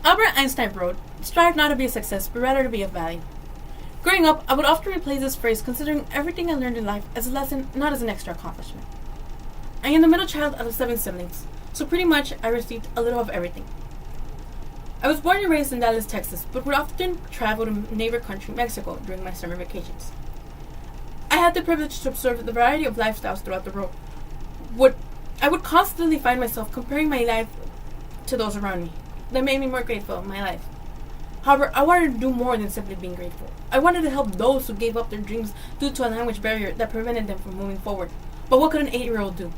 Albert Einstein wrote, "Strive not to be a success, but rather to be of value." Growing up, I would often replay this phrase considering everything I learned in life as a lesson, not as an extra accomplishment. I am the middle child out of 7 siblings, so pretty much I received a little of everything. I was born and raised in Dallas, Texas, but would often travel to neighbor country, Mexico, during my summer vacations. I had the privilege to observe the variety of lifestyles throughout the world. I would constantly find myself comparing my life to those around me. That made me more grateful in my life. However, I wanted to do more than simply being grateful. I wanted to help those who gave up their dreams due to a language barrier that prevented them from moving forward. But what could an 8-year-old do?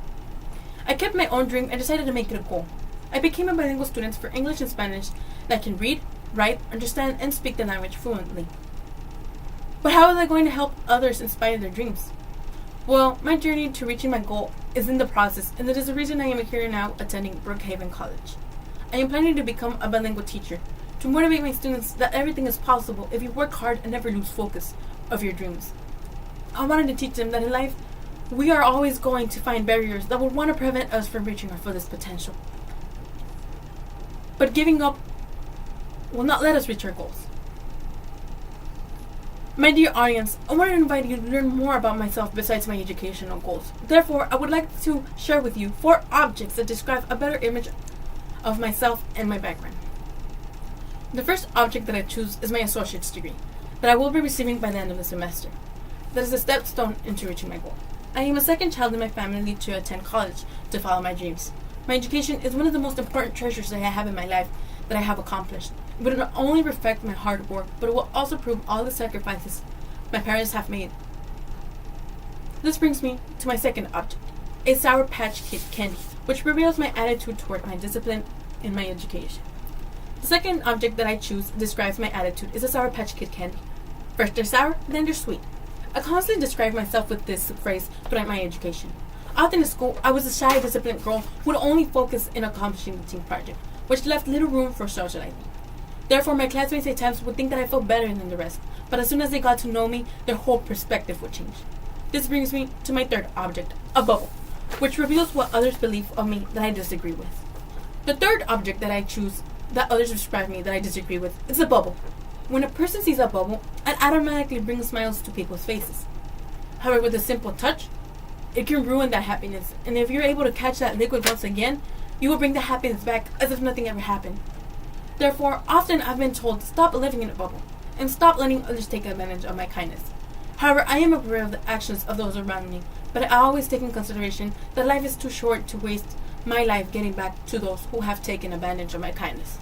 I kept my own dream and decided to make it a goal. I became a bilingual student for English and Spanish that can read, write, understand, and speak the language fluently. But how was I going to help others inspire their dreams? Well, my journey to reaching my goal is in the process, and that is the reason I am here now attending Brookhaven College. I am planning to become a bilingual teacher, to motivate my students that everything is possible if you work hard and never lose focus of your dreams. I wanted to teach them that in life, we are always going to find barriers that will want to prevent us from reaching our fullest potential. But giving up will not let us reach our goals. My dear audience, I want to invite you to learn more about myself besides my educational goals. Therefore, I would like to share with you 4 objects that describe a better image of myself and my background. The first object that I choose is my associate's degree, that I will be receiving by the end of the semester. That is a stepstone into reaching my goal. I am a second child in my family to attend college to follow my dreams. My education is one of the most important treasures that I have in my life that I have accomplished. It will not only reflect my hard work, but it will also prove all the sacrifices my parents have made. This brings me to my second object, a Sour Patch Kid candy, which reveals my attitude toward my discipline in my education. The second object that I choose describes my attitude is a Sour Patch Kid candy. First they're sour, then they're sweet. I constantly describe myself with this phrase throughout my education. Often in school, I was a shy, disciplined girl who would only focus in accomplishing the team project, which left little room for socializing. Therefore, my classmates at times would think that I felt better than the rest, but as soon as they got to know me, their whole perspective would change. This brings me to my third object, a bubble, which reveals what others believe of me that I disagree with. The third object that I choose that others describe me that I disagree with is a bubble. When a person sees a bubble, it automatically brings smiles to people's faces. However, with a simple touch, it can ruin that happiness, and if you're able to catch that liquid once again, you will bring the happiness back as if nothing ever happened. Therefore, often I've been told to stop living in a bubble and stop letting others take advantage of my kindness. However, I am aware of the actions of those around me, but I always take in consideration that life is too short to waste my life getting back to those who have taken advantage of my kindness.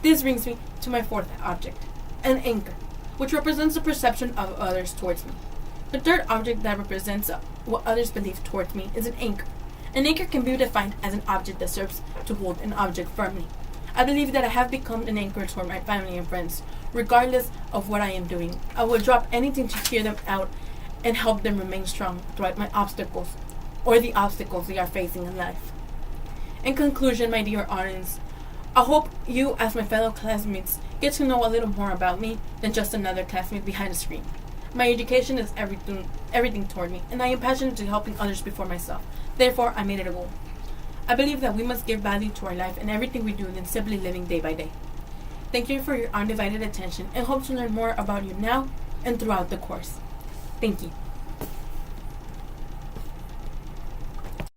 This brings me to my fourth object, an anchor, which represents the perception of others towards me. The third object that represents what others believe towards me is an anchor. An anchor can be defined as an object that serves to hold an object firmly. I believe that I have become an anchor toward my family and friends, regardless of what I am doing. I will drop anything to hear them out and help them remain strong throughout my obstacles or the obstacles they are facing in life. In conclusion, my dear audience, I hope you, as my fellow classmates, get to know a little more about me than just another classmate behind a screen. My education is everything toward me, and I am passionate to helping others before myself. Therefore, I made it a goal. I believe that we must give value to our life and everything we do than simply living day by day. Thank you for your undivided attention and hope to learn more about you now and throughout the course. Thank you.